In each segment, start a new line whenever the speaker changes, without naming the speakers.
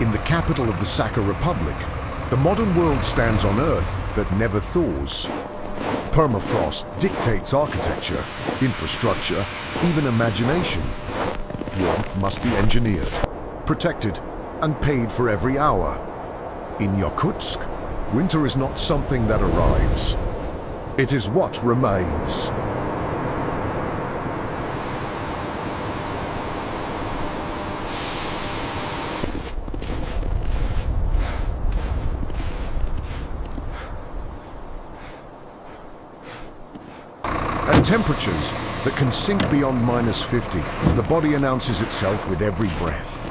In the capital of the Sakha Republic, the modern world stands on Earth that never thaws. Permafrost dictates architecture, infrastructure, even imagination. Warmth must be engineered, protected, and paid for every hour. In Yakutsk, winter is not something that arrives. It is what remains. At temperatures that can sink beyond -50, the body announces itself with every breath.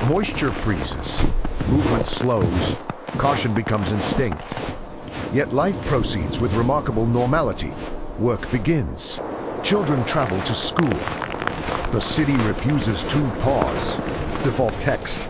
Moisture freezes, movement slows, caution becomes instinct. Yet life proceeds with remarkable normality. Work begins. Children travel to school. The city refuses to pause. Default text.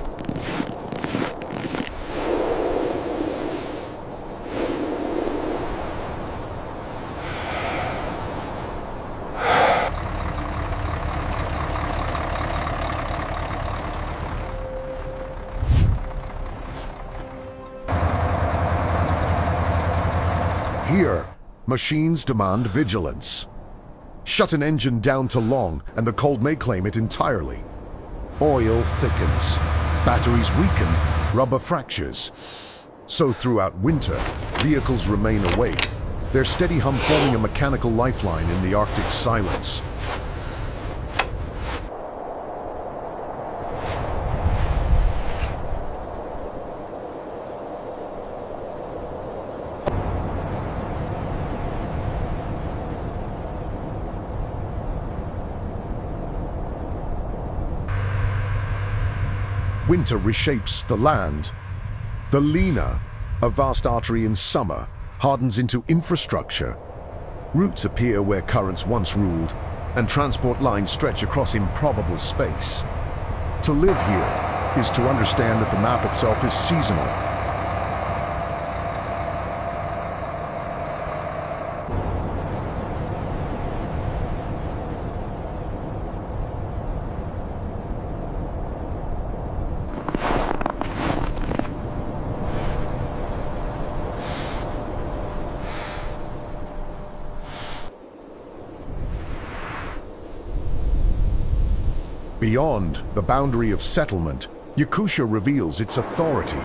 Here, machines demand vigilance. Shut an engine down too long, and the cold may claim it entirely. Oil thickens, batteries weaken, rubber fractures. So throughout winter, vehicles remain awake, their steady hum forming a mechanical lifeline in the Arctic silence. Winter reshapes the land. The Lena, a vast artery in summer, hardens into infrastructure. Routes appear where currents once ruled, and transport lines stretch across improbable space. To live here is to understand that the map itself is seasonal. Beyond the boundary of settlement, Yakutia reveals its authority.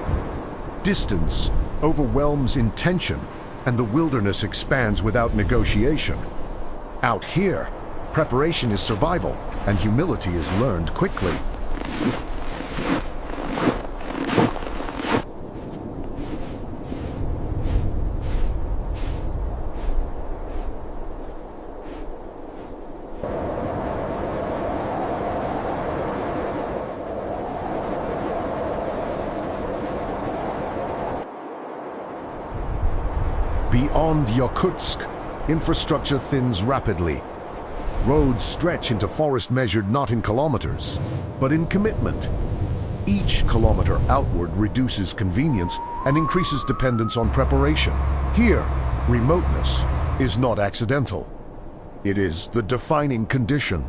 Distance overwhelms intention, and the wilderness expands without negotiation. Out here, preparation is survival, and humility is learned quickly. Beyond Yakutsk, infrastructure thins rapidly. Roads stretch into forest measured not in kilometers, but in commitment. Each kilometer outward reduces convenience and increases dependence on preparation. Here, remoteness is not accidental. It is the defining condition.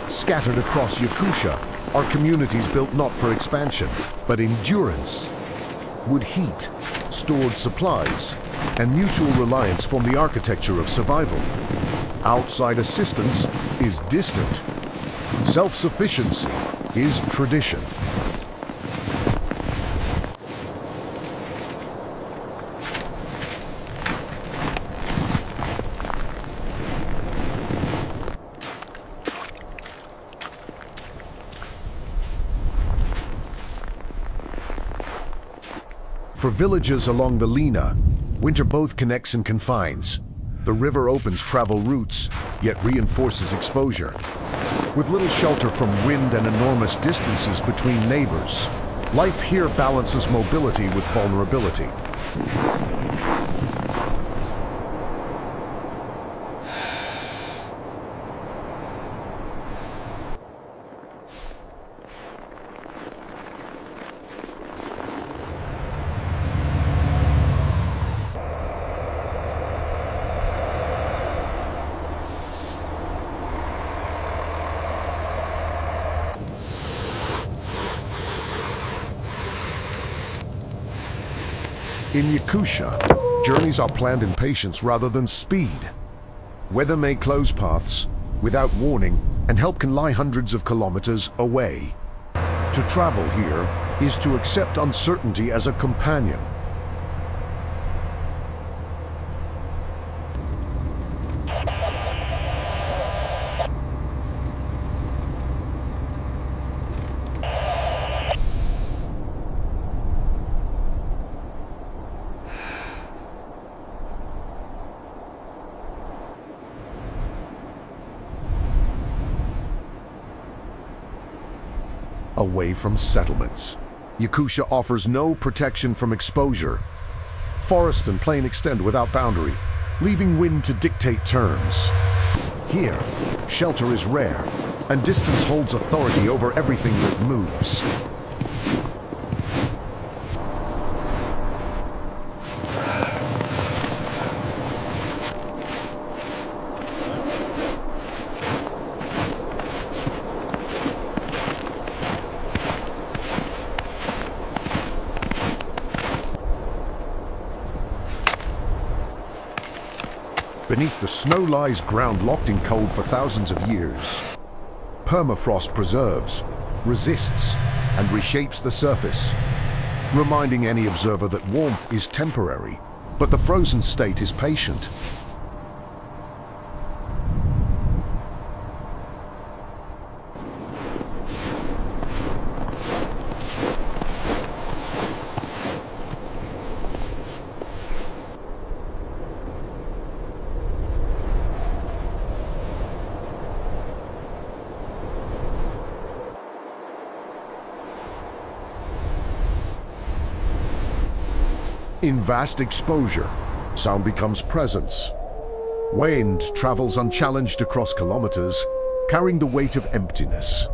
Scattered across Yakutia are communities built not for expansion, but endurance. Wood heat, stored supplies, and mutual reliance form the architecture of survival. Outside assistance is distant. Self-sufficiency is tradition. For villages along the Lena, winter both connects and confines. The river opens travel routes, yet reinforces exposure. With little shelter from wind and enormous distances between neighbors, life here balances mobility with vulnerability. In Yakutia, journeys are planned in patience rather than speed. Weather may close paths without warning, and help can lie hundreds of kilometers away. To travel here is to accept uncertainty as a companion. Away from settlements, Yakutia offers no protection from exposure. Forest and plain extend without boundary, leaving wind to dictate terms. Here, shelter is rare, and distance holds authority over everything that moves. Beneath the snow lies ground locked in cold for thousands of years. Permafrost preserves, resists, and reshapes the surface, reminding any observer that warmth is temporary, but the frozen state is patient. In vast exposure, sound becomes presence. Wind travels unchallenged across kilometers, carrying the weight of emptiness.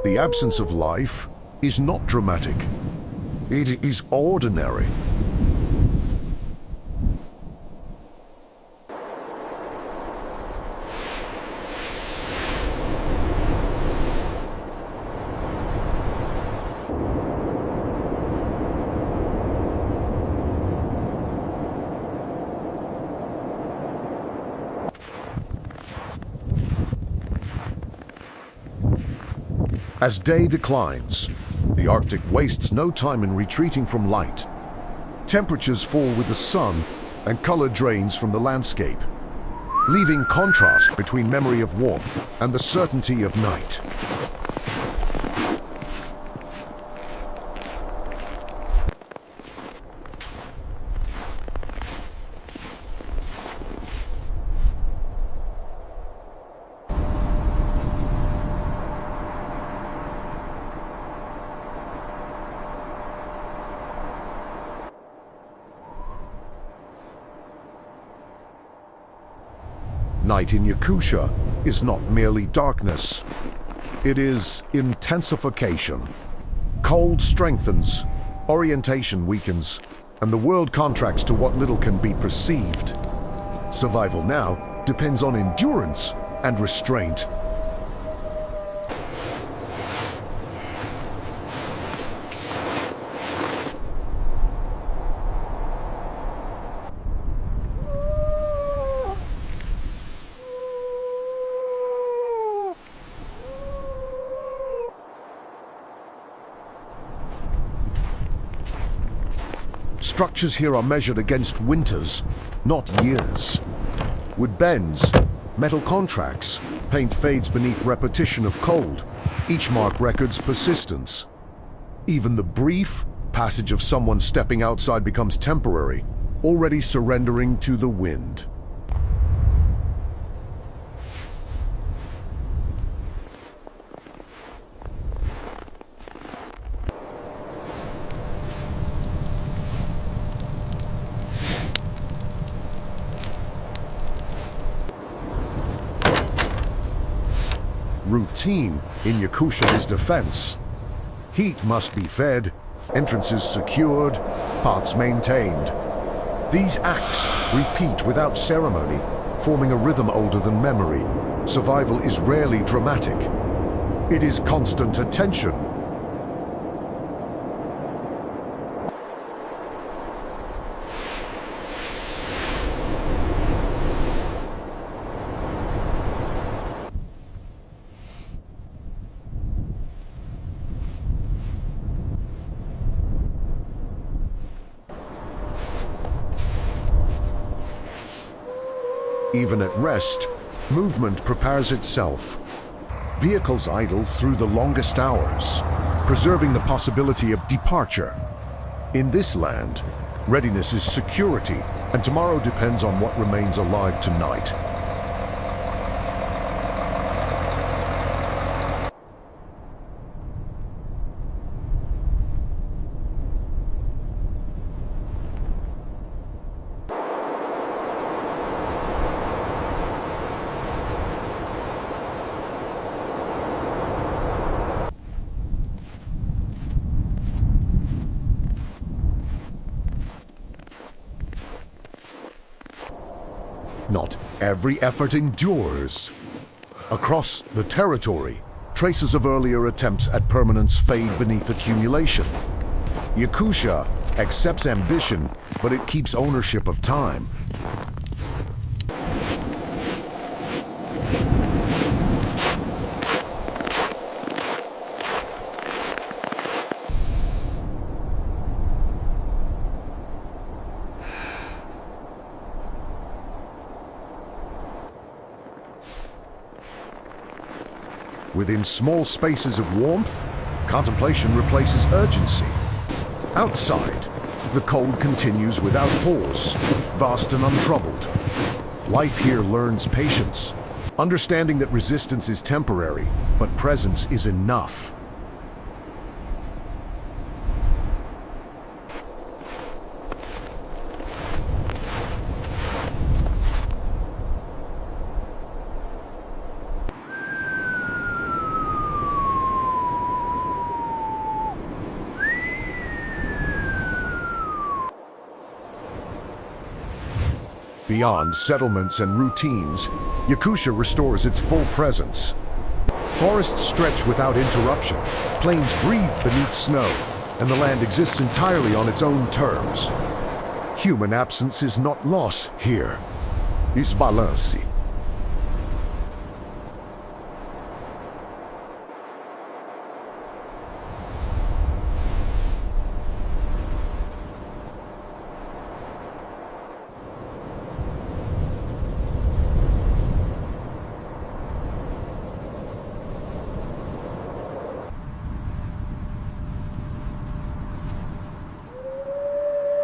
The absence of life is not dramatic. It is ordinary. As day declines, the Arctic wastes no time in retreating from light. Temperatures fall with the sun, and color drains from the landscape, leaving contrast between memory of warmth and the certainty of night. Night in Yakutia is not merely darkness. It is intensification. Cold strengthens, orientation weakens, and the world contracts to what little can be perceived. Survival now depends on endurance and restraint. Structures here are measured against winters, not years. Wood bends, metal contracts, paint fades beneath repetition of cold. Each mark records persistence. Even the brief passage of someone stepping outside becomes temporary, already surrendering to the wind. Routine in Yakutia is defense. Heat must be fed, entrances secured, paths maintained. These acts repeat without ceremony, forming a rhythm older than memory. Survival is rarely dramatic. It is constant attention. Even at rest, movement prepares itself. Vehicles idle through the longest hours, preserving the possibility of departure. In this land, readiness is security, and tomorrow depends on what remains alive tonight. Not every effort endures. Across the territory, traces of earlier attempts at permanence fade beneath accumulation. Yakutia accepts ambition, but it keeps ownership of time. Within small spaces of warmth, contemplation replaces urgency. Outside, the cold continues without pause, vast and untroubled. Life here learns patience, understanding that resistance is temporary, but presence is enough. Beyond settlements and routines, Yakutia restores its full presence. Forests stretch without interruption, plains breathe beneath snow, and the land exists entirely on its own terms. Human absence is not loss here, it's balance.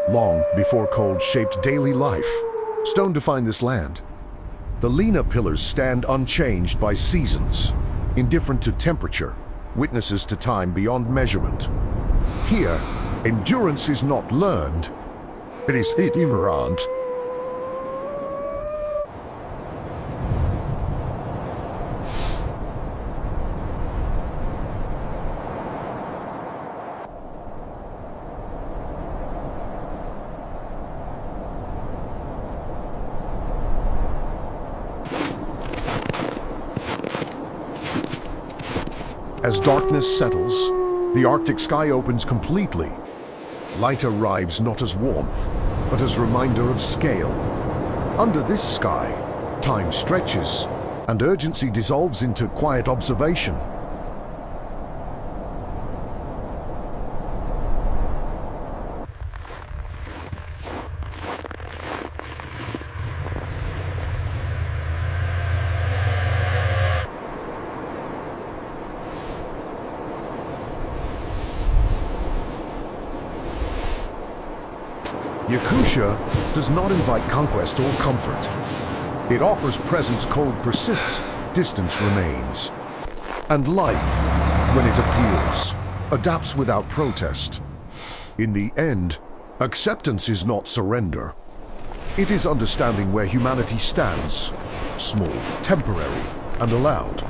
Long before cold shaped daily life, stone defined this land. The Lena pillars stand unchanged by seasons, indifferent to temperature, witnesses to time beyond measurement. Here, endurance is not learned, it is inherent. As darkness settles, the Arctic sky opens completely. Light arrives not as warmth, but as reminder of scale. Under this sky, time stretches, and urgency dissolves into quiet observation. Yakutia does not invite conquest or comfort. It offers presence. Cold persists, distance remains. And life, when it appeals, adapts without protest. In the end, acceptance is not surrender. It is understanding where humanity stands, small, temporary, and allowed.